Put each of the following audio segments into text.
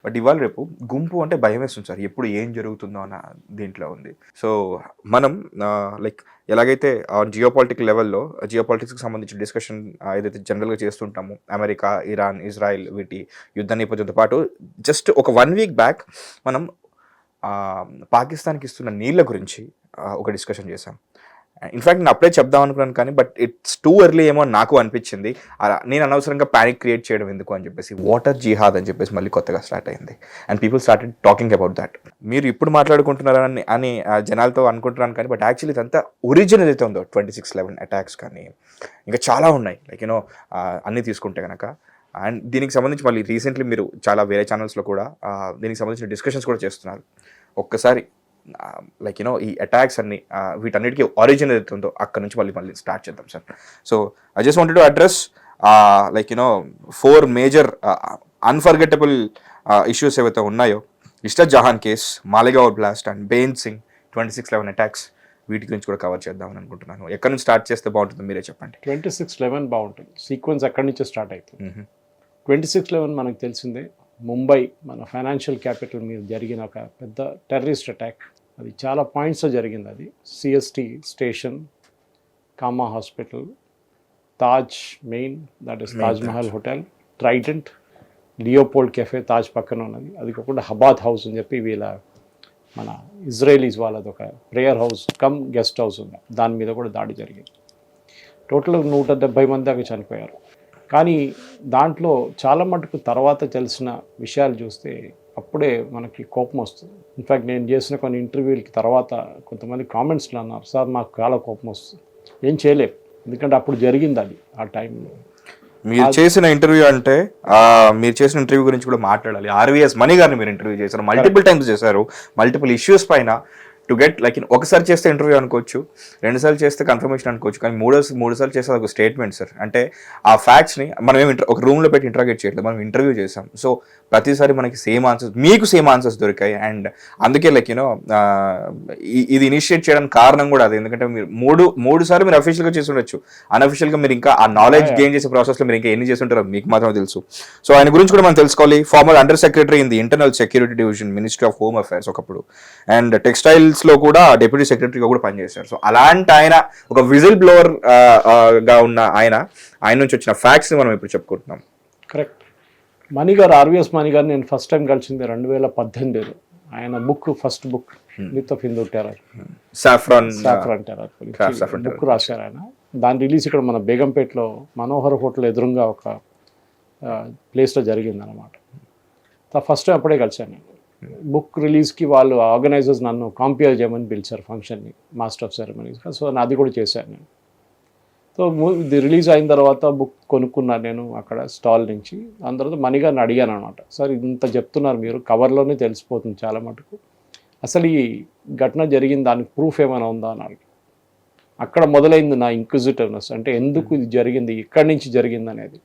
But ఇవాళ రేపు గుంపు అంటే భయం వేస్తుంది సార్. ఎప్పుడు ఏం జరుగుతుందో అన్న దీంట్లో ఉంది. సో మనం లైక్ ఎలాగైతే జియోపాలిటికల్ లెవెల్‌లో జియోపాలిటిక్స్‌కి సంబంధించిన డిస్కషన్ ఏదైతే జనరల్‌గా చేస్తుంటామో అమెరికా, ఇరాన్, ఇజ్రాయెల్ వీటి యుద్ధ నేపథ్యంతో పాటు జస్ట్ ఒక 1 వీక్ బ్యాక్ మనం పాకిస్తాన్‌కి ఇస్తున్న నీళ్ళ గురించి ఒక డిస్కషన్ చేశాం. ఇన్‌ఫాక్ట్ నేను అప్పుడే చెప్దాం అనుకున్నాను కానీ బట్ ఇట్స్ టూ ఎర్లీ ఏమో అని నాకు అనిపించింది. నేను అనవసరంగా పానిక్ క్రియేట్ చేయడం ఎందుకు అని చెప్పేసి వాటర్ జిహాద్ అని చెప్పేసి మళ్ళీ కొత్తగా స్టార్ట్ అయింది. And people started talking about that. మీరు ఇప్పుడు మాట్లాడుకుంటున్నారని అని జనాలతో అనుకుంటున్నాను కానీ బట్ యాక్చువల్లీ ఇదంతా ఒరిజిన్ ఏదైతే ఉందో 26/11 అటాక్స్ కానీ ఇంకా చాలా ఉన్నాయి. లైక్ యూనో అన్నీ తీసుకుంటే కనుక అండ్ దీనికి సంబంధించి మళ్ళీ రీసెంట్లీ మీరు చాలా వేరే ఛానల్స్లో కూడా దీనికి సంబంధించిన డిస్కషన్స్ కూడా చేస్తున్నారు. ఒక్కసారి లైక్ యూనో ఈ అటాక్స్ అన్ని వీటన్నిటికీ ఆరిజిన్ ఏదైతే ఉందో అక్కడ నుంచి మళ్ళీ స్టార్ట్ చేద్దాం sir. So I just wanted to address like you know 4 major unforgettable issues ఏవైతే ఉన్నాయో Ishrat Jahan case, Malegaon blast and బెయిన్ సింగ్ 26/11 అటాక్స్ వీటి గురించి కూడా కవర్ చేద్దామని అనుకుంటున్నాను. ఎక్కడి నుంచి స్టార్ట్ చేస్తే బాగుంటుందో మీరే చెప్పండి. 26/11 బాగుంటుంది. సీక్వెన్స్ అక్కడి నుంచే స్టార్ట్ అవుతుంది. 26/11 మనకు తెలిసిందే ముంబై మన ఫైనాన్షియల్ క్యాపిటల్ మీద జరిగిన ఒక పెద్ద టెర్రరిస్ట్ అటాక్. అది చాలా పాయింట్స్లో జరిగింది. అది CST station, comma hospital, Taj main that is Taj Mahal hotel, Trident, Leopold cafe Taj పక్కన ఉన్నది. అది కాకుండా హబాద్ హౌస్ అని చెప్పి వీళ్ళ మన ఇజ్రాయలీస్ వాళ్ళది ఒక prayer house come guest house ఉంది, దాని మీద కూడా దాడి జరిగింది. టోటల్ 170 మంది దాకా చనిపోయారు. కానీ దాంట్లో చాలా మటుకు తర్వాత తెలిసిన విషయాలు చూస్తే అప్పుడే మనకి కోపం వస్తుంది. ఇన్ఫ్యాక్ట్ నేను చేసిన కొన్ని ఇంటర్వ్యూలకి తర్వాత కొంతమంది కామెంట్స్లో అన్నారు, సార్ మాకు చాలా కోపం వస్తుంది, ఏం చేయలేం, ఎందుకంటే అప్పుడు జరిగింది అది ఆ టైంలో. మీరు చేసిన ఇంటర్వ్యూ అంటే మీరు చేసిన ఇంటర్వ్యూ గురించి కూడా మాట్లాడాలి. ఆర్వీఎస్ మణి గారిని మీరు ఇంటర్వ్యూ చేశారు, మల్టిపుల్ టైమ్స్ చేశారు, మల్టిపుల్ ఇష్యూస్ పైన టు గెట్ లైక్ ఒకసారి చేస్తే ఇంటర్వ్యూ అనుకోవచ్చు, 2 సార్లు చేస్తే కన్ఫర్మేషన్ అనుకోవచ్చు, కానీ 3 సార్లు చేస్తే ఒక స్టేట్మెంట్ సార్. అంటే ఆ ఫ్యాక్ట్స్ని మనం ఏమి ఒక రూమ్లో పెట్టి ఇంటరాగేట్ చేయట్లేదు, మనం ఇంటర్వ్యూ చేసాం. సో ప్రతిసారి మనకి సేమ్ ఆన్సర్స్, మీకు సేమ్ ఆన్సర్స్ దొరికాయి. అండ్ అందుకే లైక్ యూనో ఇది ఇనిషియేట్ చేయడానికి కారణం కూడా అది. ఎందుకంటే మీరు మూడు సార్లు మీరు అఫీషియల్గా చేసి ఉండొచ్చు, అన్అఫీషియల్గా మీరు ఇంకా ఆ నాలెడ్జ్ గెయిన్ చేసే ప్రాసెస్లో మీరు ఇంకా ఎన్ని చేసి ఉంటారో మీకు మాత్రమే తెలుసు. సో ఆయన గురించి కూడా మనం తెలుసుకోవాలి. Former under secretary in the internal security division, ministry of home affairs ఒకప్పుడు, అండ్ టెక్స్టైల్స్ లో కూడా డిప్యూటీ సెక్రటరీగా కూడా పనిచేశారు. సో అలాంటి ఆయన ఒక విజిల్ బ్లోవర్ గా ఉన్న ఆయన నుంచి వచ్చిన ఫ్యాక్ట్స్ మనం ఇప్పుడు చెప్పుకుంటున్నాం. కరెక్ట్. మణి గారు, ఆర్వీఎస్ మణి గారు నేను ఫస్ట్ టైం కలిసింది 2018లో. ఆయన first book myth of Hindu terror, saffron terror book రాశారు ఆయన. దాని రిలీజ్ ఇక్కడ మన బేగంపేటలో మనోహర్ హోటల్ ఎదురుగా ఒక ప్లేస్లో జరిగింది అనమాట. ఫస్ట్ టైం అప్పుడే కలిశాను నేను. బుక్ రిలీజ్కి వాళ్ళు ఆర్గనైజర్స్ నన్ను కాంపేర్ చేయమని పిలిచారు ఫంక్షన్ని, మాస్టర్ ఆఫ్ సెరమనీస్. సో అది కూడా చేశాను నేను. సో ఇది రిలీజ్ అయిన తర్వాత బుక్ కొనుక్కున్నాను నేను అక్కడ స్టాల్ నుంచి. దాని తర్వాత మణి గారిని అడిగాను అనమాట, సార్ ఇంత చెప్తున్నారు మీరు, కవర్లోనే తెలిసిపోతుంది చాలా మటుకు, అసలు ఈ ఘటన జరిగింది దానికి ప్రూఫ్ ఏమైనా ఉందా అని అడిగి. అక్కడ మొదలైంది నా ఇంక్విజిటివ్నెస్, అంటే ఎందుకు ఇది జరిగింది, ఇక్కడి నుంచి జరిగింది అనేది.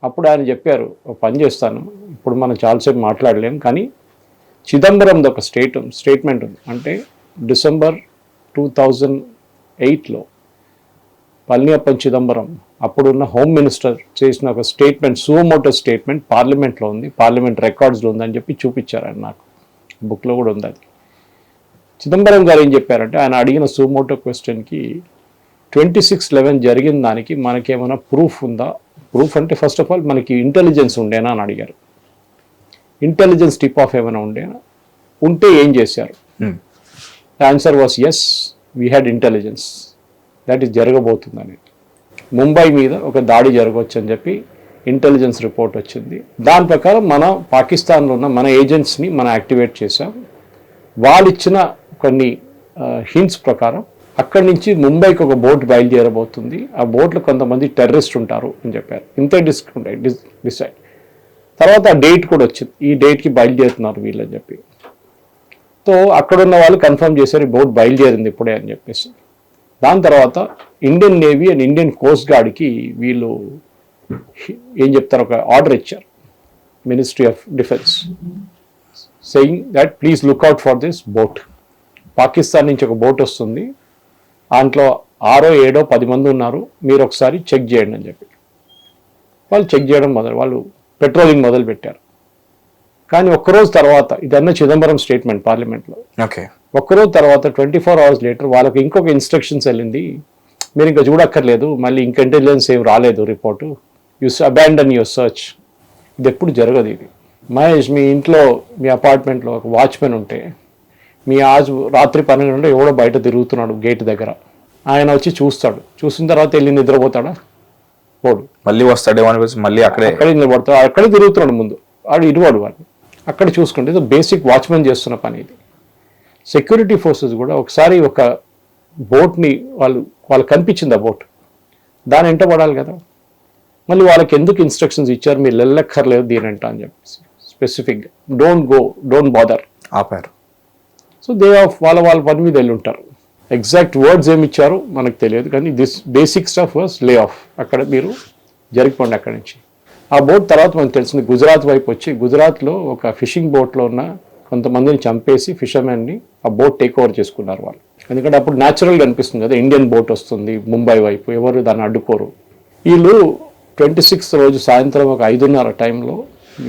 అప్పుడు ఆయన చెప్పారు, ఒక పని చేస్తాను, ఇప్పుడు మనం చాలాసేపు మాట్లాడలేం, కానీ చిదంబరంది ఒక స్టేట్మెంట్ ఉంది. అంటే డిసెంబర్ 2008లో పళనియప్పన్ చిదంబరం అప్పుడున్న హోమ్ మినిస్టర్ చేసిన ఒక స్టేట్మెంట్, సుమోటో స్టేట్మెంట్ పార్లమెంట్లో ఉంది, పార్లమెంట్ రికార్డ్స్లో ఉందని చెప్పి చూపించారు ఆయన నాకు. బుక్లో కూడా ఉంది అది. చిదంబరం గారు ఏం చెప్పారంటే, ఆయన అడిగిన సుమోటో క్వశ్చన్కి 26/11 జరిగిన దానికి మనకేమైనా ప్రూఫ్ ఉందా, ప్రూఫ్ అంటే ఫస్ట్ ఆఫ్ ఆల్ మనకి ఇంటెలిజెన్స్ ఉండేనా అని అడిగారు. ఇంటెలిజెన్స్ టిప్ ఆఫ్ ఏమైనా ఉండేనా, ఉంటే ఏం చేశారు? The answer was yes, we had intelligence that is జరగబోతుందని. ముంబై మీద ఒక దాడి జరగవచ్చు అని చెప్పి ఇంటెలిజెన్స్ రిపోర్ట్ వచ్చింది. దాని ప్రకారం మన పాకిస్తాన్లో ఉన్న మన ఏజెంట్స్ని మనం యాక్టివేట్ చేసాం. వాళ్ళు ఇచ్చిన కొన్ని హింట్స్ ప్రకారం అక్కడి నుంచి ముంబైకి ఒక బోట్ బయలుదేరబోతుంది, ఆ బోట్లో కొంతమంది టెర్రరిస్ట్ ఉంటారు అని చెప్పారు. ఇంతే డిసైడ్. తర్వాత ఆ డేట్ కూడా వచ్చింది, ఈ డేట్కి బయలుదేరుతున్నారు వీళ్ళు అని చెప్పి. సో అక్కడున్న వాళ్ళు కన్ఫర్మ్ చేశారు ఈ బోట్ బయలుదేరింది ఇప్పుడే అని చెప్పేసి. దాని తర్వాత Indian navy and Indian coast గార్డ్కి వీళ్ళు ఏం చెప్తారు, ఒక ఆర్డర్ ఇచ్చారు, ministry of defence, saying that please lookout for this boat. Pakistan నుంచి ఒక బోట్ వస్తుంది, దాంట్లో 6, 7, 10 మంది ఉన్నారు, మీరు ఒకసారి చెక్ చేయండి అని చెప్పి. వాళ్ళు చెక్ చేయడం వాళ్ళు పెట్రోలింగ్ మొదలుపెట్టారు. కానీ ఒక్కరోజు తర్వాత, ఇదన్నా చిదంబరం స్టేట్మెంట్ పార్లమెంట్లో, ఓకే, ఒక్కరోజు తర్వాత 24 hours లేటర్ వాళ్ళకి ఇంకొక ఇన్స్ట్రక్షన్స్ వెళ్ళింది, మీరు ఇంకా చూడక్కర్లేదు, మళ్ళీ ఇంక ఇంటెలిజెన్స్ ఏం రాలేదు report, you abandon your search. ఇది ఎప్పుడు జరగదు ఇది. మహేష్, మీ ఇంట్లో మీ అపార్ట్మెంట్లో ఒక వాచ్మెన్ ఉంటే, మీ రాత్రి 12 గంటలకు ఎవడో బయట తిరుగుతున్నాడు గేట్ దగ్గర, ఆయన వచ్చి చూస్తాడు, చూసిన తర్వాత వెళ్ళి నిద్రపోతాడా? పోడు. మళ్ళీ వస్తాడేమో అనిపిస్తే మళ్ళీ అక్కడే నిలబడతాడు, అక్కడే తిరుగుతున్నాడు ముందు, వాడు ఇరువాడు వాడిని అక్కడ చూసుకుంటే. ఇది బేసిక్ వాచ్మెన్ చేస్తున్న పని ఇది. సెక్యూరిటీ ఫోర్సెస్ కూడా ఒకసారి ఒక బోట్ని వాళ్ళు కనిపించింది, ఆ బోట్, దాని వెంట పడాలి కదా. మళ్ళీ వాళ్ళకి ఎందుకు ఇన్స్ట్రక్షన్స్ ఇచ్చారు, మీరు వెళ్ళక్కర్లేదు దీనంట అని చెప్పేసి స్పెసిఫిక్గా, డోంట్ బాదర్ ఆపారు. సో వాళ్ళ పని మీద వెళ్ళి ఉంటారు. ఎగ్జాక్ట్ వర్డ్స్ ఏమి ఇచ్చారో మనకు తెలియదు, కానీ this basic stuff was lay off. అక్కడ మీరు జరిగిపోండి అక్కడి నుంచి. ఆ బోట్ తర్వాత మనకు తెలిసింది గుజరాత్ వైపు వచ్చి, గుజరాత్లో ఒక ఫిషింగ్ బోట్లో ఉన్న కొంతమందిని చంపేసి ఫిషర్మెన్ని ఆ బోట్ టేక్ ఓవర్ చేసుకున్నారు వాళ్ళు. ఎందుకంటే అప్పుడు న్యాచురల్గా అనిపిస్తుంది కదా, ఇండియన్ బోట్ వస్తుంది ముంబై వైపు, ఎవరు దాన్ని అడ్డుకోరు. వీళ్ళు 26th రోజు సాయంత్రం ఒక 5:30 టైంలో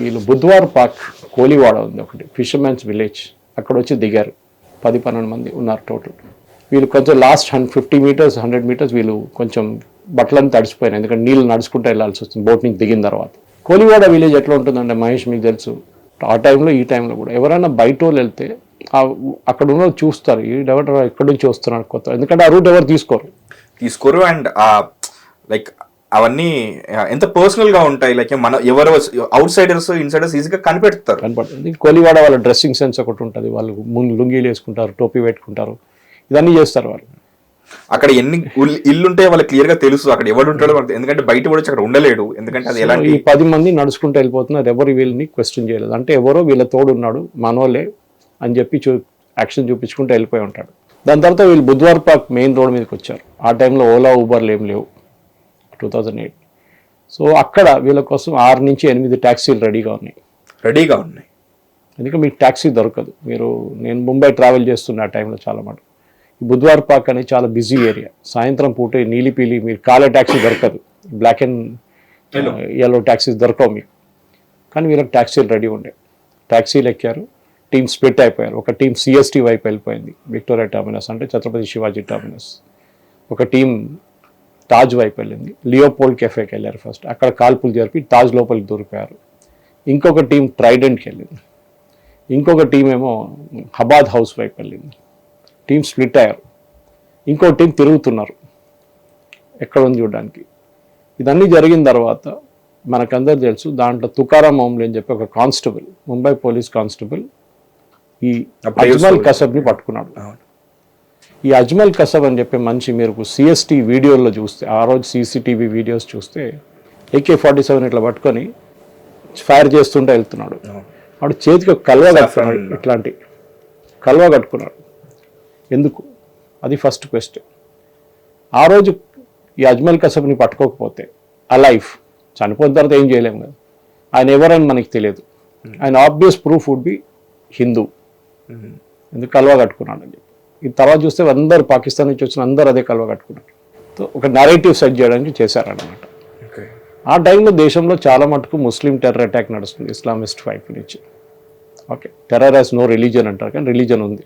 వీళ్ళు బుద్వార్ పాక్, కోలివాడ ఉంది ఒకటి ఫిషర్మెన్స్ విలేజ్, అక్కడ వచ్చి దిగారు. 10-12 మంది ఉన్నారు టోటల్. వీళ్ళు కొంచెం లాస్ట్ 50 meters 100 meters వీళ్ళు కొంచెం బట్టలను తడిసిపోయినాయి, ఎందుకంటే నీళ్ళు నడుచుకుంటూ వెళ్ళాల్సి వస్తుంది బోట్ నుంచి దిగిన తర్వాత. కోలివాడ విలేజ్ ఎట్లా ఉంటుందంటే మహేష్, మీకు తెలుసు, ఆ టైంలో ఈ టైంలో కూడా ఎవరైనా బయట వాళ్ళు వెళ్తే అక్కడ ఉన్న చూస్తారు, ఎవరు ఎక్కడి నుంచి వస్తున్నారు కొత్త, ఎందుకంటే ఆ రూట్ ఎవరు తీసుకోరు. అండ్ లైక్ అవన్నీ ఎంత పర్సనల్ గా ఉంటాయి, లైక్ మన ఎవరు అవుట్ సైడర్స్ ఇన్సైడర్స్ ఈజీగా కనిపెడుతుంది. కోలివాడ వాళ్ళ డ్రెస్సింగ్ సెన్స్ ఒకటి ఉంటుంది, వాళ్ళు ముందు లుంగీలు వేసుకుంటారు, టోపీ పెట్టుకుంటారు, ఇవన్నీ చేస్తారు వాళ్ళు. అక్కడ ఎన్ని ఇల్లుంటే వాళ్ళకి క్లియర్ గా తెలుసు అక్కడ ఎవరు ఉంటాడో, ఎందుకంటే బయట కూడా అక్కడ ఉండలేడు, ఎందుకంటే అది ఎలాంటి. ఈ 10 మంది నడుచుకుంటూ వెళ్ళిపోతున్నారు, ఎవరు వీళ్ళని క్వశ్చన్ చేయలేదు, అంటే ఎవరో వీళ్ళ తోడు ఉన్నాడు మనోలే అని చెప్పి యాక్షన్ చూపించుకుంటూ వెళ్ళిపోయి ఉంటాడు. దాని తర్వాత వీళ్ళు బుద్వార్ పార్క్ మెయిన్ రోడ్ మీదకి వచ్చారు. ఆ టైంలో ఓలా ఊబర్లు ఏం లేవు, 2008. సో అక్కడ వీళ్ళ కోసం 6 నుంచి 8 ట్యాక్సీలు రెడీగా ఉన్నాయి. ఎందుకంటే మీకు ట్యాక్సీ దొరకదు. నేను ముంబై ట్రావెల్ చేస్తున్న ఆ టైంలో చాలా మాట. బుద్వార్ పార్క్ అనేది చాలా బిజీ ఏరియా. సాయంత్రం పూట నీలిపీలి మీరు కాలే ట్యాక్సీ దొరకదు, బ్లాక్ అండ్ ఎల్లో ట్యాక్సీస్ దొరకవు మీకు. కానీ వీళ్ళకి ట్యాక్సీలు రెడీ ఉండే, ట్యాక్సీలు ఎక్కారు. టీమ్ స్ప్లిట్ అయిపోయారు. ఒక టీం CST వైపు వెళ్ళిపోయింది, విక్టోరియా టర్మినస్ అంటే ఛత్రపతి శివాజీ టర్మినస్. ఒక టీం తాజ్ వైపు వెళ్ళింది, లియోపోల్డ్ కెఫేకి వెళ్ళారు ఫస్ట్, అక్కడ కాల్పులు జరిపి తాజ్ లోపలికి దూరిపోయారు. ఇంకొక టీం ట్రైడెంట్కి వెళ్ళింది, ఇంకొక టీం ఏమో హబాద్ హౌస్ వైపు వెళ్ళింది. టీం స్ప్లిట్ అయ్యారు. ఇంకో టీం తిరుగుతున్నారు ఎక్కడ ఉంది చూడడానికి. ఇదన్నీ జరిగిన తర్వాత మనకందరూ తెలుసు, దాంట్లో తుకారాం ఓంబ్లే అని చెప్పి ఒక కానిస్టేబుల్, ముంబై పోలీస్ కానిస్టేబుల్, ఈ అజ్మల్ కసబ్ని పట్టుకున్నాడు. ఈ అజ్మల్ కసబ్ అని చెప్పే మనిషి మీరు CST వీడియోల్లో చూస్తే, ఆ రోజు CCTV వీడియోస్ చూస్తే AK-47 ఇట్లా పట్టుకొని ఫైర్ చేస్తుంటే వెళ్తున్నాడు. వాడు చేతికి ఒక కల్వా కట్టుకున్నాడు, ఇట్లాంటి కల్వా కట్టుకున్నాడు. ఎందుకు? అది ఫస్ట్ క్వశ్చన్. ఆ రోజు ఈ అజ్మల్ కసబ్ని పట్టుకోకపోతే ఆ లైఫ్ చనిపోయిన తర్వాత ఏం చేయలేము కదా, ఆయన ఎవరని మనకి తెలియదు. ఆయన obvious proof would be Hindu, ఎందుకు కల్వా కట్టుకున్నాడు అని చెప్పి. ఈ తర్వాత చూస్తే అందరు పాకిస్తాన్ నుంచి వచ్చిన అందరూ అదే కల్వా కట్టుకున్నారు. ఒక నరేటివ్ సెట్ చేయడానికి చేశారన్నమాట. ఆ టైంలో దేశంలో చాలా మటుకు ముస్లిం టెర్రర్ అటాక్ నడుస్తుంది ఇస్లామిస్ట్ వైపు నుంచి. Okay, terror has no religion అంటారు, కానీ రిలీజన్ ఉంది.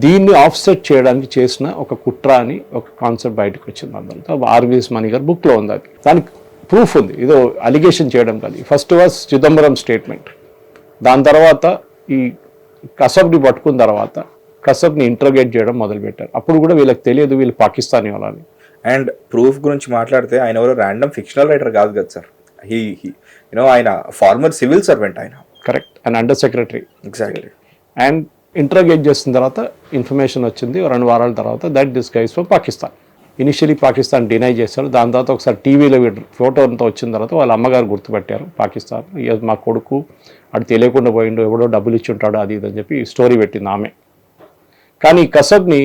దీన్ని ఆఫ్సెట్ చేయడానికి చేసిన ఒక కుట్ర అని ఒక కాన్సెప్ట్ బయటకు వచ్చింది. అందులో ఆర్వీఎస్ మణి గారు బుక్లో ఉంది, అది దానికి ప్రూఫ్ ఉంది, ఏదో అలిగేషన్ చేయడం కాదు. First was Chidambaram statement. దాని తర్వాత ఈ కసబ్ని పట్టుకున్న తర్వాత కసబ్ని ఇంట్రోగేట్ చేయడం మొదలుపెట్టారు. అప్పుడు కూడా వీళ్ళకి తెలియదు వీళ్ళు పాకిస్తానీ వాళ్ళని. అండ్ ప్రూఫ్ గురించి మాట్లాడితే ఆయన ఎవరో ర్యాండమ్ ఫిక్షనల్ రైటర్ కాదు కదా సార్, ఆయన ఫార్మర్ సివిల్ సర్వెంట్. ఆయన correct, and under secretary. Exactly. And interrogate చేసిన తర్వాత ఇన్ఫర్మేషన్ వచ్చింది 2 వారాల తర్వాత that this guys from Pakistan. Initially Pakistan deny చేశారు. దాని తర్వాత ఒకసారి టీవీలో ఫోటో అంతా వచ్చిన తర్వాత వాళ్ళ అమ్మగారు గుర్తుపెట్టారు పాకిస్తాన్, మా కొడుకు అది తెలియకుండా పోయిండు, ఎవడో డబ్బులు ఇచ్చి ఉంటాడు, అది ఇది అని చెప్పి స్టోరీ పెట్టింది ఆమె. కానీ కసబ్ని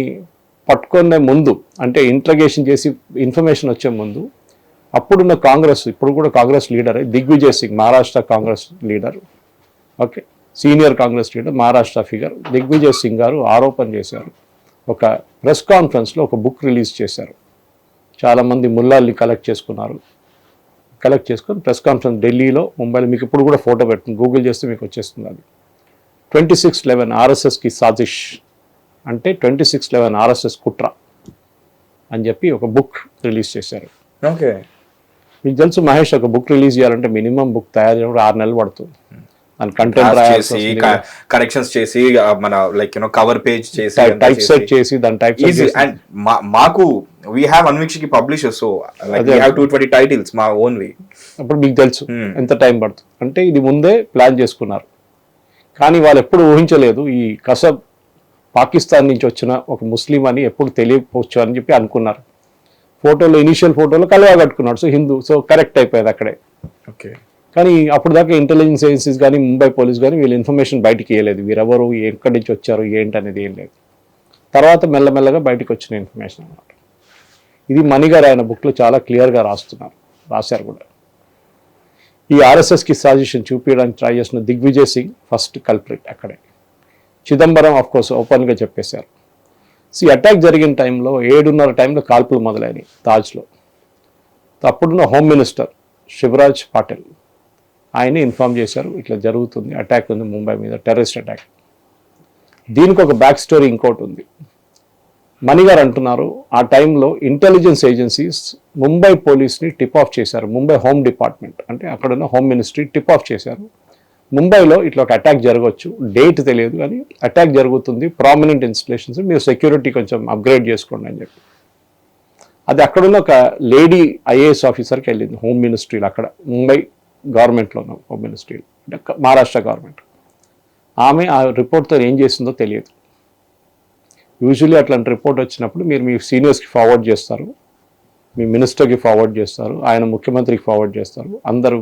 పట్టుకునే ముందు, అంటే ఇంట్రగేషన్ చేసి ఇన్ఫర్మేషన్ వచ్చే ముందు, అప్పుడున్న కాంగ్రెస్, ఇప్పుడు కూడా Congress leader Digvijay Singh, Maharashtra Congress leader, okay, senior Congress leader, Maharashtra figure Digvijay Singh గారు ఆరోపణ చేశారు. ఒక ప్రెస్ కాన్ఫరెన్స్లో ఒక బుక్ రిలీజ్ చేశారు. చాలామంది ముల్లాల్ని కలెక్ట్ చేసుకున్నారు, కలెక్ట్ చేసుకొని ప్రెస్ కాన్ఫరెన్స్ ఢిల్లీలో, ముంబైలో, మీకు ఇప్పుడు కూడా ఫోటో పెడుతుంది, గూగుల్ చేస్తే మీకు వచ్చేస్తుంది అది. 26/11 ఆర్ఎస్ఎస్కి సాజిష్ అంటే 26/11 ఆర్ఎస్ఎస్ కుట్ర అని చెప్పి ఒక బుక్ రిలీజ్ చేశారు. ఓకే. మీకు తెలుసు మహేష్, ఒక బుక్ రిలీజ్ చేయాలంటే మినిమం బుక్ తయారు చేయడం 6 నెలలు పడుతుంది. దాని కంటెంట్ చేసి కరెక్షన్స్ చేసి మన లైక్ కవర్ పేజ్ చేసి టైప్ సెట్ చేసి దాని టైప్ అండ్ మాకు we have Anvikshiki publisher, so like we have 220 titles మా ఓన్ వే. అప్పుడు మీకు తెలుసు ఎంత టైం పడుతుంది అంటే. ఇది ముందే ప్లాన్ చేసుకున్నారు, కానీ వాళ్ళు ఎప్పుడు ఊహించలేదు ఈ కసబ్ పాకిస్తాన్ నుంచి వచ్చిన ఒక ముస్లిం అని ఎప్పుడు తెలియకపోవచ్చు అని చెప్పి అనుకున్నారు. ఫోటోలో ఇనిషియల్ ఫోటోలో కలవా కట్టుకున్నాడు, సో హిందూ, సో కరెక్ట్ అయిపోయేది అక్కడే. ఓకే. కానీ అప్పుడు దాకా ఇంటెలిజెన్స్ ఏజెన్సీస్ కానీ ముంబై పోలీస్ కానీ వీళ్ళు ఇన్ఫర్మేషన్ బయటికి ఇవ్వలేదు, వీరెవరు, ఎక్కడి నుంచి వచ్చారు, ఏంటి అనేది ఏం లేదు. తర్వాత మెల్లమెల్లగా బయటకు వచ్చిన ఇన్ఫర్మేషన్ అన్నమాట. ఇది మణిగారు ఆయన బుక్లో చాలా క్లియర్గా రాశారు కూడా. ఈ ఆర్ఎస్ఎస్కి సజెషన్ చూపించడానికి ట్రై చేసిన దిగ్విజయ్ సింగ్ ఫస్ట్ కల్ప్రిట్ అక్కడే. చిదంబరం ఆఫ్ కోర్స్ ఓపెన్గా చెప్పేశారు. అటాక్ జరిగిన టైంలో 7:30 టైంలో కాల్పులు మొదలైనవి తాజ్లో. అప్పుడున్న హోమ్ మినిస్టర్ శివరాజ్ పాటిల్ ఆయన ఇన్ఫార్మ్ చేశారు, ఇట్లా జరుగుతుంది, అటాక్ ఉంది ముంబై మీద, టెర్రరిస్ట్ అటాక్. దీనికి ఒక బ్యాక్ స్టోరీ ఇంకోటి ఉంది. మణిగారు అంటున్నారు ఆ టైంలో ఇంటెలిజెన్స్ ఏజెన్సీస్ ముంబై పోలీస్ని టిప్ ఆఫ్ చేశారు. ముంబై హోమ్ డిపార్ట్మెంట్ అంటే అక్కడున్న హోమ్ మినిస్ట్రీ టిప్ ఆఫ్ చేశారు, ముంబైలో ఇట్లా ఒక అటాక్ జరగవచ్చు, డేట్ తెలియదు కానీ అటాక్ జరుగుతుంది, ప్రామినెంట్ ఇన్స్టలేషన్స్, మీరు సెక్యూరిటీ కొంచెం అప్గ్రేడ్ చేసుకోండి అని చెప్పి. అది అక్కడున్న ఒక లేడీ ఐఏఎస్ ఆఫీసర్కి వెళ్ళింది హోమ్ మినిస్ట్రీలో, అక్కడ ముంబై గవర్నమెంట్లో ఉన్న హోమ్ మినిస్ట్రీలో, అంటే మహారాష్ట్ర గవర్నమెంట్. ఆమె ఆ రిపోర్ట్తో ఏం చేసిందో తెలియదు. యూజువల్లీ అట్లాంటి రిపోర్ట్ వచ్చినప్పుడు మీరు మీ సీనియర్స్కి ఫార్వర్డ్ చేస్తారు, మీ మినిస్టర్కి ఫార్వర్డ్ చేస్తారు, ఆయన ముఖ్యమంత్రికి ఫార్వర్డ్ చేస్తారు, అందరూ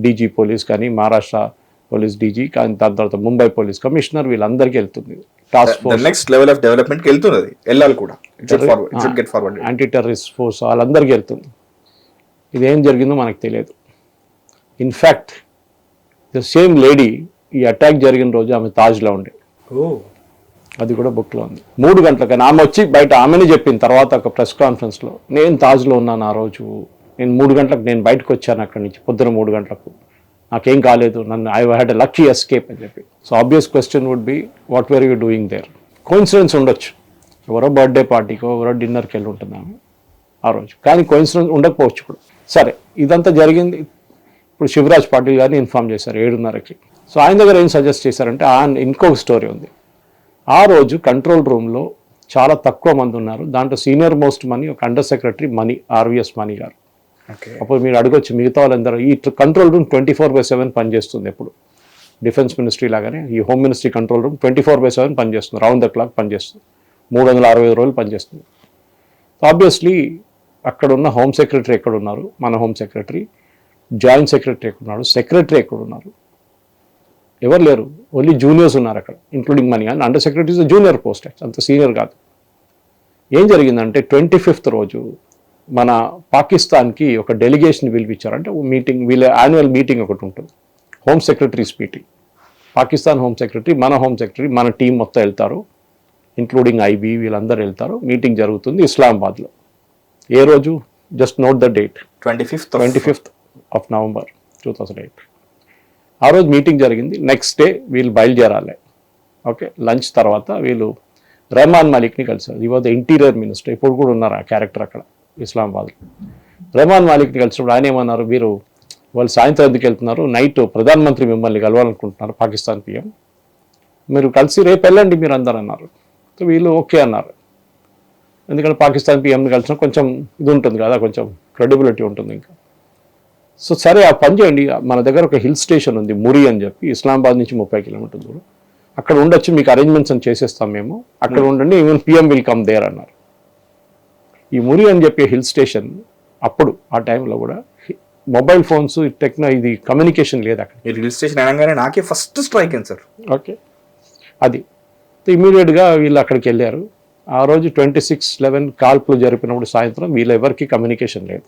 డీజీ పోలీస్ కానీ, మహారాష్ట్ర పోలీస్ డీజీ కానీ, దాని తర్వాత ముంబై పోలీస్ కమిషనర్, వీళ్ళందరికీ వెళ్తుంది. Task force next level of డెవలప్మెంట్కి వెళ్తున్నది, వెళ్ళాలి కూడా, యాంటీ టెర్రరిస్ట్ ఫోర్స్ వాళ్ళందరికీ వెళ్తుంది. ఇదేం జరిగిందో మనకు తెలియదు. ఇన్ఫ్యాక్ట్ ద సేమ్ లేడీ ఈ అటాక్ జరిగిన రోజు ఆమె తాజ్లో ఉండే, అది కూడా బుక్లో ఉంది. 3 గంటలకు ఆమె వచ్చి బయట ఆమెనే చెప్పింది తర్వాత ఒక ప్రెస్ కాన్ఫరెన్స్లో, నేను తాజ్లో ఉన్నాను ఆ రోజు, నేను 3 గంటలకు నేను బయటకు వచ్చాను అక్కడి నుంచి, పొద్దున 3 గంటలకు, నాకేం కాలేదు, నన్ను I had a lucky escape అని చెప్పి. So obvious question would be what were you doing there. Coincidence ఉండొచ్చు, ఎవరో బర్త్డే పార్టీకో ఎవరో డిన్నర్కి వెళ్ళి ఉంటున్నాము ఆ రోజు, కానీ కోఇన్సిడెన్స్ ఉండకపోవచ్చు కూడా. సరే, ఇదంతా జరిగింది. ఇప్పుడు శివరాజ్ పాటిల్ గారిని ఇన్ఫార్మ్ చేశారు 7:30కి. సో ఆయన దగ్గర ఏం సజెస్ట్ చేశారంటే ఇంకొక స్టోరీ ఉంది. ఆ రోజు కంట్రోల్ రూమ్లో చాలా తక్కువ మంది ఉన్నారు, దాంట్లో సీనియర్ మోస్ట్ మనీ ఒక under secretary money, RVS money గారు. అప్పుడు మీరు అడగొచ్చు మిగతా వాళ్ళందరూ, ఈ కంట్రోల్ రూమ్ 24/7 పనిచేస్తుంది ఎప్పుడు, డిఫెన్స్ మినిస్ట్రీ లాగానే ఈ హోమ్ మినిస్ట్రీ కంట్రోల్ రూమ్ 24/7 పనిచేస్తుంది, రౌండ్ ద క్లాక్ పనిచేస్తుంది, 365 రోజులు పనిచేస్తుంది. ఆబ్వియస్లీ అక్కడ ఉన్న హోమ్ సెక్రటరీ ఎక్కడ ఉన్నారు, మన హోమ్ సెక్రటరీ, జాయింట్ సెక్రటరీ ఎక్కడున్నాడు, సెక్రటరీ ఎక్కడున్నారు, ఎవరు లేరు, ఓన్లీ జూనియర్స్ ఉన్నారు అక్కడ, including money. And under secretary is junior post, అంత సీనియర్ కాదు. ఏం జరిగిందంటే 25th రోజు మన పాకిస్తాన్కి ఒక డెలిగేషన్ పిలిపించారు. అంటే మీటింగ్, వీళ్ళ యాన్యువల్ మీటింగ్ ఒకటి ఉంటుంది, home secretaries meeting. Pakistan home secretary, మన హోమ్ సెక్రటరీ, మన టీం మొత్తం వెళ్తారు, ఇంక్లూడింగ్ ఐబీ, వీళ్ళందరూ వెళ్తారు. మీటింగ్ జరుగుతుంది ఇస్లామాబాద్లో. ఏ రోజు, just note the date, 25th of November 2008. ఆ రోజు మీటింగ్ జరిగింది. నెక్స్ట్ డే వీళ్ళు బయలుదేరాలి. ఓకే, లంచ్ తర్వాత వీళ్ళు రెహమాన్ మాలిక్ని కలిసారు. ఈ వాజ్ ద ఇంటీరియర్ మినిస్టర్, ఇప్పుడు కూడా ఉన్నారు ఆ క్యారెక్టర్ అక్కడ ఇస్లామాబాద్లో. రెహమాన్ మాలిక్ని కలిసినప్పుడు ఆయన ఏమన్నారు, మీరు వాళ్ళు సాయంత్రం ఎందుకు వెళ్తున్నారు, నైట్ ప్రధానమంత్రి మిమ్మల్ని కలవాలనుకుంటున్నారు, పాకిస్తాన్ పిఎం, మీరు కలిసి రేపు వెళ్ళండి మీరు అందరు అన్నారు. సో వీళ్ళు ఓకే అన్నారు, ఎందుకంటే పాకిస్తాన్ పిఎంని కలిసిన కొంచెం ఇది ఉంటుంది కదా, కొంచెం క్రెడిబిలిటీ ఉంటుంది ఇంకా. సో సరే, ఆ పని చేయండి, మన దగ్గర ఒక హిల్ స్టేషన్ ఉంది మురి అని చెప్పి, ఇస్లామాబాద్ నుంచి 30 కిలోమీటర్ల దూరం, అక్కడ ఉండొచ్చు, మీకు అరేంజ్మెంట్స్ అని చేసేస్తాం మేము, అక్కడ ఉండండి, even PM will come there అన్నారు. ఈ మురి అని చెప్పే హిల్ స్టేషన్ అప్పుడు ఆ టైంలో కూడా మొబైల్ ఫోన్స్, ఇది కమ్యూనికేషన్ లేదు అక్కడ. హిల్ స్టేషన్ అనగానే నాకే ఫస్ట్ స్ట్రైక్ అయింది సార్. ఓకే, అది ఇమీడియట్గా వీళ్ళు అక్కడికి వెళ్ళారు. ఆ రోజు 26/11 కాల్పులు జరిపినప్పుడు సాయంత్రం వీళ్ళ ఎవరికి కమ్యూనికేషన్ లేదు.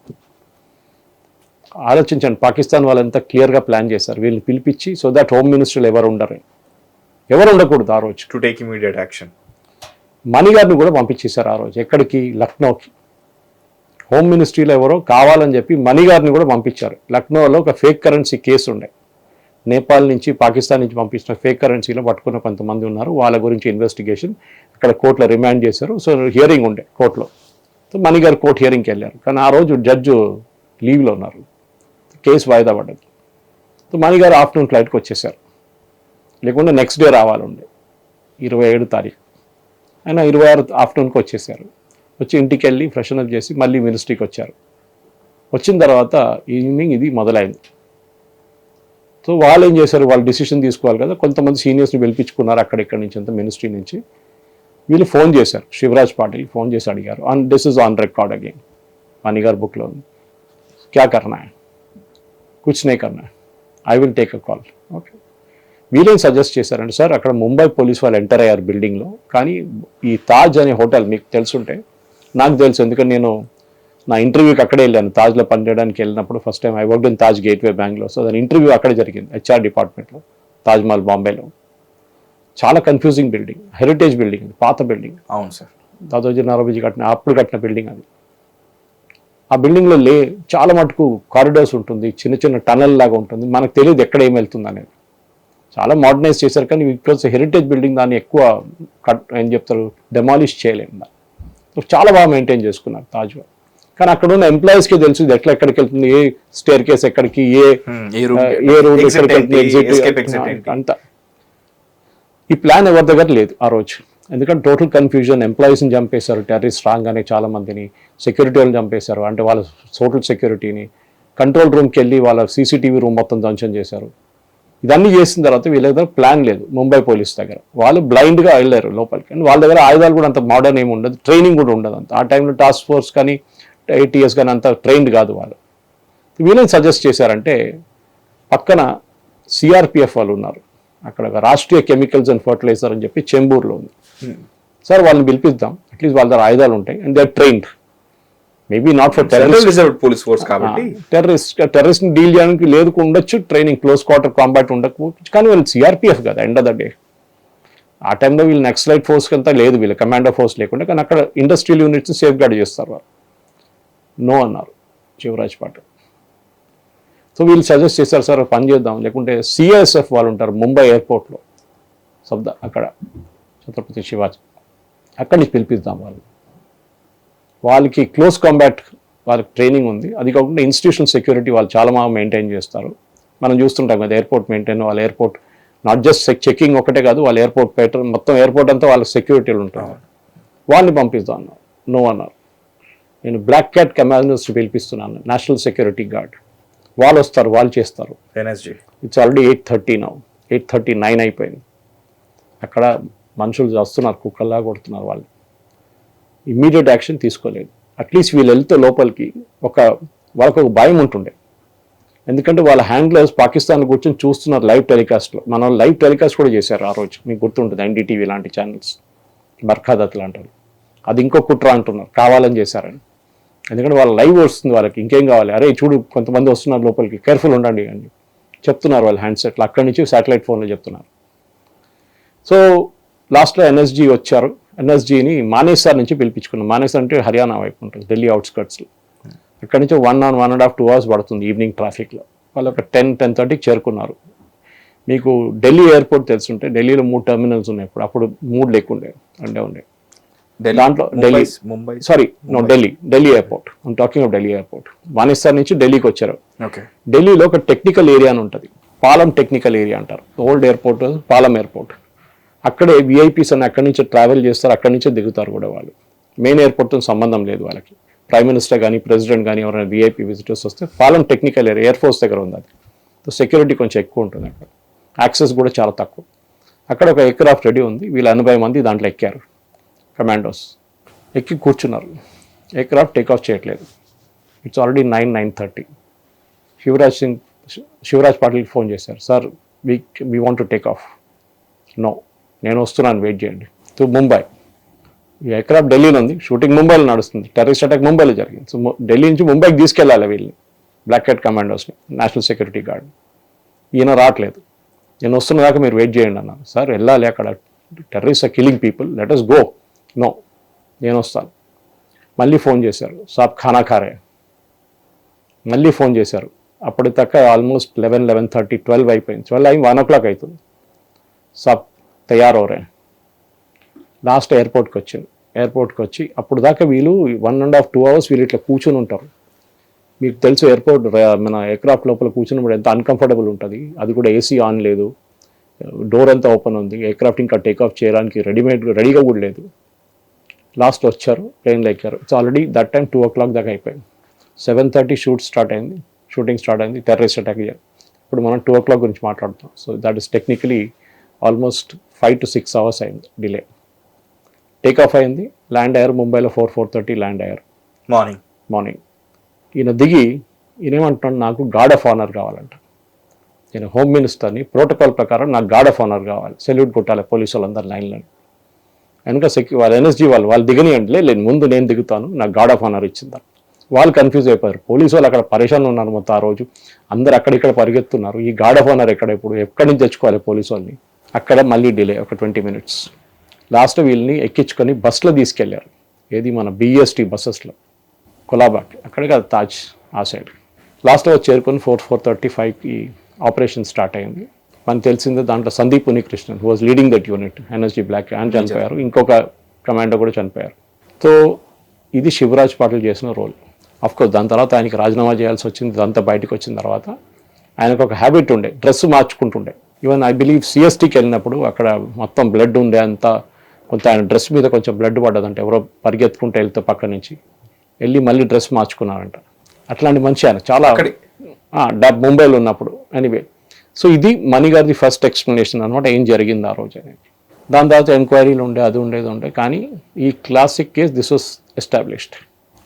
ఆలోచించండి, పాకిస్తాన్ వాళ్ళంతా క్లియర్గా ప్లాన్ చేశారు వీళ్ళని పిలిపించి, సో దట్ హోమ్ మినిస్టర్లు ఎవరు ఉండకూడదు ఆ రోజు, టు టేక్ ఇమీడియట్ యాక్షన్. మణి గారిని కూడా పంపించేశారు ఆ రోజు. ఎక్కడికి, లక్నోకి. హోమ్ మినిస్ట్రీలో ఎవరో కావాలని చెప్పి మణి గారిని కూడా పంపించారు. లక్నోలో ఒక ఫేక్ కరెన్సీ కేసు ఉండే, నేపాల్ నుంచి పాకిస్తాన్ నుంచి పంపించిన ఫేక్ కరెన్సీలో పట్టుకున్న కొంతమంది ఉన్నారు, వాళ్ళ గురించి ఇన్వెస్టిగేషన్ అక్కడ కోర్టులో రిమాండ్ చేశారు. సో హియరింగ్ ఉండే కోర్టులో. సో మణి గారు కోర్టు హియరింగ్కి వెళ్ళారు, కానీ ఆ రోజు జడ్జు లీవ్లో ఉన్నారు, కేసు వాయిదా పడ్డది. సో మణి గారు ఆఫ్టర్నూన్ ఫ్లైట్కి వచ్చేసారు, లేకుంటే నెక్స్ట్ డే రావాలండి 27 తారీఖు. ఆయన 26 ఆఫ్టర్నూన్కి వచ్చేసారు. వచ్చి ఇంటికి వెళ్ళి ఫ్రెషన్ అప్ చేసి మళ్ళీ మినిస్ట్రీకి వచ్చారు. వచ్చిన తర్వాత ఈవినింగ్ ఇది మొదలైంది. సో వాళ్ళు ఏం చేశారు, వాళ్ళు డిసిషన్ తీసుకోవాలి కదా, కొంతమంది సీనియర్స్ని పిలిపించుకున్నారు అక్కడిక్కడి నుంచి అంతా మినిస్ట్రీ నుంచి. వీళ్ళు ఫోన్ చేశారు, శివరాజ్ పాటిల్ ఫోన్ చేసి అడిగారు, this is on record again, Mani గారి బుక్లో ఉంది, క్యా కర్నా హై, కుచ్ నే కర్నా హై, I will take a call. Okay, వీళ్ళేం సజెస్ట్ చేశారంటే, సార్ అక్కడ ముంబై పోలీస్ వాళ్ళు ఎంటర్ అయ్యారు బిల్డింగ్లో, కానీ ఈ తాజ్ అనే హోటల్ మీకు తెలుసుంటే, నాకు తెలుసు ఎందుకంటే నేను నా ఇంటర్వ్యూకి అక్కడే వెళ్ళాను, తాజ్లో పనిచేయడానికి వెళ్ళినప్పుడు first time I work in Taj gateway Bengaluru. So దాని ఇంటర్వ్యూ అక్కడే జరిగింది, హెచ్ఆర్ డిపార్ట్మెంట్లో, తాజ్మహల్ బాంబేలో. చాలా కన్ఫ్యూజింగ్ బిల్డింగ్, హెరిటేజ్ బిల్డింగ్, పాత బిల్డింగ్. అవును సార్, దాదాజీ నరోబీజీ అప్పుడు కట్టిన బిల్డింగ్ అది. ఆ బిల్డింగ్లో చాలా మటుకు కారిడార్స్ ఉంటుంది, చిన్న చిన్న టనల్ లాగా ఉంటుంది, మనకు తెలియదు ఎక్కడ ఏం వెళ్తుంది అనేది. చాలా మోడర్నైజ్ చేశారు, కానీ బికాజ్ హెరిటేజ్ బిల్డింగ్ దాన్ని ఎక్కువ ఏం చెప్తారు డెమాలిష్ చేయలేము. చాలా బాగా మెయింటైన్ చేసుకున్నారు తాజ్. కానీ అక్కడ ఉన్న ఎంప్లాయీస్కి తెలుసు ఇది ఎక్కడికి వెళ్తుంది, ఏ స్టేర్ కేస్ ఎక్కడికి, ఏ రూమ్ ఎక్కడికి ఎగ్జిట్ అంతా. ఈ ప్లాన్ ఎవరి దగ్గర లేదు ఆ రోజు, ఎందుకంటే టోటల్ కన్ఫ్యూజన్. ఎంప్లాయీస్ని చంపేశారు, టెర్రరిస్ట్ రాగానే చాలా మందిని, సెక్యూరిటీ వాళ్ళని చంపేశారు, అంటే వాళ్ళ టోటల్ సెక్యూరిటీని. కంట్రోల్ రూమ్కి వెళ్ళి వాళ్ళ సీసీటీవీ రూమ్ మొత్తం ధ్వంసం చేశారు. ఇదన్నీ చేసిన తర్వాత వీళ్ళ దగ్గర ప్లాన్ లేదు ముంబై పోలీస్ దగ్గర, వాళ్ళు బ్లైండ్గా వెళ్ళారు లోపలికి. అండ్ వాళ్ళ దగ్గర ఆయుధాలు కూడా అంత మోడర్న్ ఏమి ఉండదు, ట్రైనింగ్ కూడా ఉండదు అంత. ఆ టైంలో టాస్క్ ఫోర్స్ కానీ ATS కానీ అంత ట్రైన్డ్ కాదు వాళ్ళు. వీళ్ళని సజెస్ట్ చేశారంటే, పక్కన CRPF వాళ్ళు ఉన్నారు, అక్కడ రాష్ట్రీయ కెమికల్స్ అండ్ ఫర్టిలైజర్ అని చెప్పి చెంబూర్లో ఉంది. సార్ వాళ్ళని పిలిపిద్దాం, అట్లీస్ట్ వాళ్ళ దగ్గర ఆయుధాలు ఉంటాయి, and they are trained. Maybe not for police force కాబట్టి టెర్రరిస్ట్ డీల్ చేయడానికి లేదు ఉండొచ్చు, ట్రైనింగ్ క్లోజ్ క్వార్టర్ కాంబాట్ ఉండకపోవచ్చు, కానీ వీళ్ళు CRPF కదా ఎండ్ ఆఫ్ ద డే. ఆ టైంలో వీళ్ళు నక్సలైట్ ఫోర్స్ అంతా లేదు, వీళ్ళు కమాండో ఫోర్స్ లేకుండా, కానీ అక్కడ ఇండస్ట్రియల్ యూనిట్స్ని సేఫ్ గార్డ్ చేస్తారు వాళ్ళు. నో అన్నారు శివరాజ్ పాటిల్. సో వీళ్ళు సజెస్ట్ చేశారు, సార్ పని చేద్దాం, లేకుంటే CISF వాళ్ళు ఉంటారు ముంబై ఎయిర్పోర్ట్లో, అక్కడ ఛత్రపతి శివాజీ, అక్కడి నుంచి పిలిపిద్దాం వాళ్ళకి క్లోజ్ కాంబాట్ వాళ్ళకి ట్రైనింగ్ ఉంది. అది కాకుండా ఇన్స్టిట్యూషనల్ సెక్యూరిటీ వాళ్ళు చాలా బాగా మెయింటైన్ చేస్తారు. మనం చూస్తుంటాం కదా ఎయిర్పోర్ట్ మెయింటైన్, వాళ్ళ ఎయిర్పోర్ట్ నాట్ జస్ట్ చెకింగ్ ఒకటే కాదు, వాళ్ళ ఎయిర్పోర్ట్ ప్యాటర్న్ మొత్తం ఎయిర్పోర్ట్ అంతా వాళ్ళ సెక్యూరిటీలు ఉంటారు. వాళ్ళని పంపిస్తాం అన్నారు. నో అన్నారు. నేను బ్లాక్ క్యాట్ కమాండర్స్ని పిలిపిస్తున్నాను, నేషనల్ సెక్యూరిటీ గార్డ్, వాళ్ళు వస్తారు, వాళ్ళు చేస్తారు. ఇట్స్ ఆల్రెడీ 8:30 నౌ, 8:39 అయిపోయింది. అక్కడ మనుషులు వస్తున్నారు, కుక్కల్లా కొడుతున్నారు వాళ్ళు. ఇమ్మీడియట్ యాక్షన్ తీసుకోలేదు. అట్లీస్ట్ వీళ్ళు వెళ్తే లోపలికి వాళ్ళకు ఒక భయం ఉంటుండే, ఎందుకంటే వాళ్ళ హ్యాండ్లర్స్ పాకిస్తాన్ కూర్చొని చూస్తున్నారు లైవ్ టెలికాస్ట్లో. మన లైవ్ టెలికాస్ట్ కూడా చేశారు ఆ రోజు, మీకు గుర్తుంటుంది, NDTV లాంటి ఛానల్స్, బర్ఖాదత్ లాంటి. అది ఇంకో కుట్ర అంటున్నారు, కావాలని చేశారని. ఎందుకంటే వాళ్ళ లైవ్ వస్తుంది, వాళ్ళకి ఇంకేం కావాలి, అరే చూడు కొంతమంది వస్తున్నారు లోపలికి, కేర్ఫుల్ ఉండండి అని చెప్తున్నారు వాళ్ళ హ్యాండ్సెట్లు. అక్కడి నుంచి శాటిలైట్ ఫోన్లో చెప్తున్నారు. సో లాస్ట్లో NSG వచ్చారు. NSGని మానేసర్ నుంచి పిలిపించుకున్నాం. మానేసర్ అంటే హర్యానా వైపు ఉంటుంది, ఢిల్లీ అవుట్స్కర్ట్స్లో. అక్కడి నుంచి 1.5 hours పడుతుంది ఈవినింగ్ ట్రాఫిక్లో. వాళ్ళు ఒక 10-10:30కి చేరుకున్నారు. మీకు ఢిల్లీ ఎయిర్పోర్ట్ తెలుసుంటే, ఢిల్లీలో 3 టెర్మినల్స్ ఉన్నాయి, అప్పుడు 3 లేకుండే, ఉండే. దాంట్లో Delhi airport, talking of Delhi airport. Manesar నుంచి ఢిల్లీకి వచ్చారు. ఢిల్లీలో ఒక టెక్నికల్ ఏరియా అని ఉంటుంది, పాలం టెక్నికల్ ఏరియా అంటారు. ఓల్డ్ ఎయిర్పోర్ట్ పాలం ఎయిర్పోర్ట్. అక్కడే VIPs అని అక్కడి నుంచి ట్రావెల్ చేస్తారు, అక్కడి నుంచే దిగుతారు కూడా వాళ్ళు. మెయిన్ ఎయిర్పోర్ట్తో సంబంధం లేదు వాళ్ళకి. ప్రైమ్ మినిస్టర్ కానీ ప్రెసిడెంట్ కానీ ఎవరైనా VIP విజిటర్స్ వస్తే పాలం టెక్నికల్ ఏరియా, ఎయిర్ ఫోర్స్ దగ్గర ఉంది అది. సెక్యూరిటీ కొంచెం ఎక్కువ ఉంటుంది అక్కడ, యాక్సెస్ కూడా చాలా తక్కువ. అక్కడ ఒక ఎయిర్క్రాఫ్ట్ రెడీ ఉంది, వీళ్ళు 80 మంది దాంట్లో ఎక్కారు, కమాండోస్ ఎక్కి కూర్చున్నారు. ఎయిర్క్రాఫ్ట్ టేక్ ఆఫ్ చేయట్లేదు. It's already 9:30. శివరాజ్ పాటిల్కి ఫోన్ చేశారు, sir we want to take off. No, నేను వస్తున్నాను, వెయిట్ చేయండి. టు ముంబై. ఈ ఎయిర్క్రాఫ్ట్ ఢిల్లీలో ఉంది, షూటింగ్ ముంబైలో నడుస్తుంది, టెర్రరిస్ట్ అటాక్ ముంబైలో జరిగింది. సో ఢిల్లీ నుంచి ముంబైకి తీసుకెళ్ళాలి వీళ్ళని, బ్లాక్ క్యాట్ కమాండోస్ని, నేషనల్ సెక్యూరిటీ గార్డ్. ఈయన రావట్లేదు. నేను వస్తున్న దాకా మీరు వెయిట్ చేయండి అన్నాను. సార్ వెళ్ళాలి, అక్కడ terrorist are killing people, let us go. No, నేను వస్తాను. మళ్ళీ ఫోన్ చేశారు, సాబ్ ఖానా ఖారే. మళ్ళీ ఫోన్ చేశారు, అప్పటిదాకా ఆల్మోస్ట్ 11:30 12 అయిపోయింది. 12 అయి 1 o'clock అవుతుంది. సాబ్ తయారు అవరే. లాస్ట్ ఎయిర్పోర్ట్కి వచ్చాను. ఎయిర్పోర్ట్కి వచ్చి అప్పుడు దాకా వీళ్ళు 1.5 2 hours వీళ్ళు ఇట్లా కూర్చొని ఉంటారు. మీకు తెలుసు ఎయిర్పోర్ట్ మన ఎయిర్క్రాఫ్ట్ లోపల కూర్చున్నప్పుడు ఎంత అన్కంఫర్టబుల్ ఉంటుంది. అది కూడా ఏసీ ఆన్ లేదు, డోర్ అంతా ఓపెన్ ఉంది, ఎయిర్క్రాఫ్ట్ ఇంకా టేక్ ఆఫ్ చేయడానికి రెడీగా కూడా లేదు. లాస్ట్లో వచ్చారు, ప్లేన్లో ఎక్కారు. It's already that time 2 o'clock దాకా అయిపోయింది. 7:30 షూటింగ్ స్టార్ట్ అయింది. టెర్రరిస్ట్ అటాక్ చేయాలి. ఇప్పుడు మనం 2 o'clock గురించి మాట్లాడుతాం. So that is technically almost 5 to 6 hours అయింది డిలే. టేక్ ఆఫ్ అయింది, ల్యాండ్ అయ్యారు ముంబైలో 4:30 ల్యాండ్ అయ్యారు మార్నింగ్. ఈయన దిగి ఈయనేమంటున్నాడు, నాకు గార్డ్ ఆఫ్ ఆనర్ కావాలంట. నేను హోమ్ మినిస్టర్ని, ప్రోటోకాల్ ప్రకారం నాకు గార్డ్ ఆఫ్ ఆనర్ కావాలి, సెల్యూట్ కొట్టాలి పోలీసు వాళ్ళందరూ లైన్లో. వెనక వాళ్ళ ఎన్ఎస్జీ వాళ్ళు దిగనియండి, లేదు ముందు నేను దిగుతాను, నాకు గార్డ్ ఆఫ్ ఆనర్ ఇచ్చిందా. వాళ్ళు కన్ఫ్యూజ్ అయిపోయారు. పోలీసు వాళ్ళు అక్కడ పరేషాన్ ఉన్నారు మొత్తం ఆ రోజు. అందరు అక్కడిక్కడ పరిగెత్తున్నారు. ఈ గార్డ్ ఆఫ్ ఆనర్ ఎక్కడి నుంచి తెచ్చుకోవాలి పోలీసు వాళ్ళని. అక్కడ మళ్ళీ డిలే ఒక 20 minutes. లాస్ట్ వీళ్ళని ఎక్కించుకొని బస్సులో తీసుకెళ్లారు. ఏది మన BST బస్సెస్లో కొలాబాగ్, అక్కడికి అది తాజ్ ఆ సైడ్. లాస్ట్లో చేరుకొని 4:35కి ఆపరేషన్ స్టార్ట్ అయింది. మనకు తెలిసిందే దాంట్లో Sandeep Unnikrishnan who was leading that unit NSG black ఆయన చనిపోయారు, ఇంకొక కమాండో కూడా చనిపోయారు. సో ఇది శివరాజ్ పాటిల్ చేసిన రోల్. అఫ్కోర్స్ దాని తర్వాత ఆయనకి రాజీనామా చేయాల్సి వచ్చింది. ఇదంతా బయటకు వచ్చిన తర్వాత ఆయనకు ఒక హ్యాబిట్ ఉండే, డ్రెస్ మార్చుకుంటుండే. ఈవెన్ ఐ బిలీవ్ CSTకి వెళ్ళినప్పుడు అక్కడ మొత్తం బ్లడ్ ఉండే, అంతా కొంత ఆయన డ్రెస్ మీద కొంచెం బ్లడ్ పడ్డదంటే ఎవరో పరిగెత్తుకుంటూ వెళ్తే పక్క నుంచి వెళ్ళి మళ్ళీ డ్రెస్ మార్చుకున్నారంట. అట్లాంటి మనిషి ఆయన చాలా ముంబైలో ఉన్నప్పుడు. ఎనీవే, సో ఇది మణి గారిది ఫస్ట్ ఎక్స్ప్లెనేషన్ అనమాట, ఏం జరిగింది ఆ రోజు అనేది. దాని తర్వాత ఎంక్వైరీలు ఉండే, అది ఉండే. కానీ ఈ classic case this was established.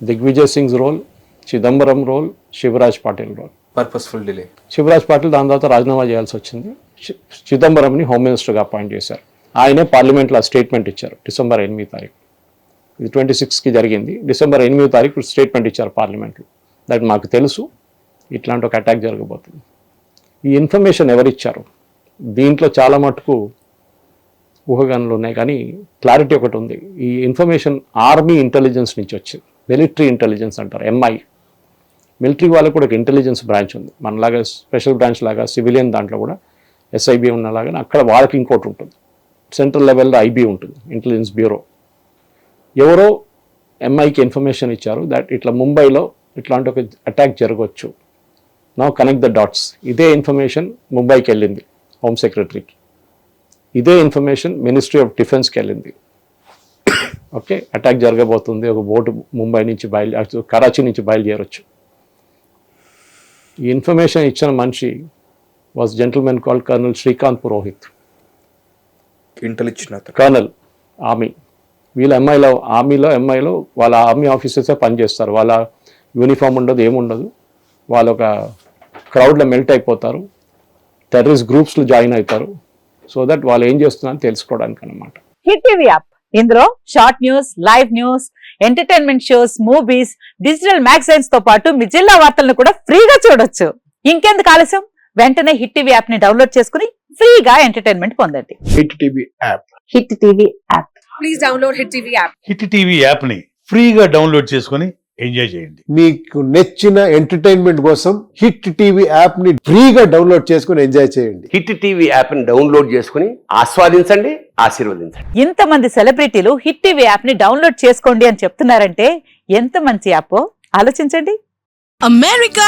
Digvijay Singh's role, Chidambaram role, Shivraj Patil role. Purposeful delay. Shivraj Patil దాని తర్వాత రాజీనామా చేయాల్సి వచ్చింది. చిదంబరంని హోమ్ మినిస్టర్గా అపాయింట్ చేశారు. ఆయనే పార్లమెంట్లో స్టేట్మెంట్ ఇచ్చారు December 8. ఇది 26కి జరిగింది. December 8 స్టేట్మెంట్ ఇచ్చారు పార్లమెంట్లో. దట్ మాకు తెలుసు ఇట్లాంటి ఒక అటాక్ జరగబోతుంది. ఈ ఇన్ఫర్మేషన్ ఎవరిచ్చారు? దీంట్లో చాలా మటుకు ఊహగానాలు ఉన్నాయి, కానీ క్లారిటీ ఒకటి ఉంది. ఈ ఇన్ఫర్మేషన్ ఆర్మీ ఇంటెలిజెన్స్ నుంచి వచ్చింది. మిలిటరీ ఇంటెలిజెన్స్ అంటారు, MI. మిలిటరీ వాళ్ళకు కూడా ఒక ఇంటెలిజెన్స్ బ్రాంచ్ ఉంది, మనలాగా స్పెషల్ బ్రాంచ్ లాగా సివిలియన్ దాంట్లో కూడా SIB ఉన్నలాగా అక్కడ వాళ్ళకి ఇంకోటి ఉంటుంది. సెంట్రల్ లెవెల్లో IB ఉంటుంది, ఇంటెలిజెన్స్ బ్యూరో. ఎవరో MIకి ఇన్ఫర్మేషన్ ఇచ్చారు దట్ ఇట్లా ముంబైలో ఇట్లాంటి ఒక అటాక్ జరగవచ్చు. Now connect the dots. ఇదే ఇన్ఫర్మేషన్ ముంబైకి వెళ్ళింది హోమ్ సెక్రటరీకి, ఇదే ఇన్ఫర్మేషన్ మినిస్ట్రీ ఆఫ్ డిఫెన్స్కి వెళ్ళింది. ఓకే, అటాక్ జరగబోతుంది, ఒక బోటు ముంబై నుంచి కరాచీ నుంచి బయలుదేరొచ్చు. ఈ ఇన్ఫర్మేషన్ ఇచ్చిన మనిషి was gentlemen called colonel Shrikant Purohit. Colonel army. వీళ్ళ ఎంఐలో వాళ్ళ ఆర్మీ ఆఫీసర్సే పనిచేస్తారు. వాళ్ళ యూనిఫామ్ ఉండదు, ఏముండదు. వాళ్ళు ఒక క్రౌడ్లో మెల్ట్ అయిపోతారు, టెర్రరిస్ట్ గ్రూప్స్లో జాయిన్ అవుతారు. సో దట్ వాళ్ళు ఏం చేస్తున్నారని తెలుసుకోవడానికి అన్నమాట. హిట్ టీవీ యాప్, ఇందులో short news, live news, entertainment shows, movies, digital magazines తో పాటు మీ జిల్లా వార్తలను కూడా ఫ్రీగా చూడొచ్చు. ఇంకెందుకు ఆలస్యం, వెంటనే హిట్ టీవీ యాప్ ని డౌన్లోడ్ చేసుకుని ఫ్రీగా ఎంటర్టైన్మెంట్ పొందండి. Hit TV app. Hit TV app. Please download hit TV app. Hit TV app ని ఫ్రీగా డౌన్లోడ్ చేసుకుని ఎంజాయ్ చేయండి. మీకు నచ్చిన ఎంటర్టైన్మెంట్ కోసం హిట్ టీవీ యాప్ ని ఫ్రీగా డౌన్లోడ్ చేసుకుని ఎంజాయ్ చేయండి. హిట్ టీవీ యాప్ ని డౌన్లోడ్ చేసుకుని ఆస్వాదించండి, ఆశీర్వదించండి. ఇంతమంది సెలబ్రిటీలు హిట్ టీవీ యాప్ ని డౌన్లోడ్ చేసుకోండి అని చెప్తున్నారంటే ఎంత మంచి యాప్ ఆలోచించండి. అమెరికా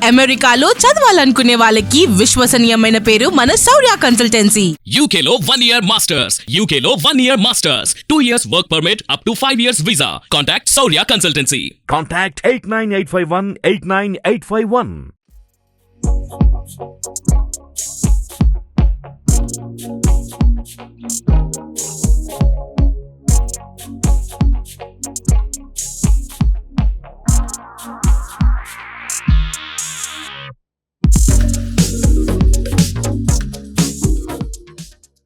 అమెరికాలో చదవాలనుకునే వాళ్ళకి విశ్వసనీయమైన పేరు మన శౌర్య కన్సల్టెన్సీ. UK లో 1 year masters, UK లో 1 year masters, 2 years work permit up to 5 years visa. Contact Saurya Consultancy. Contact 89851 89851.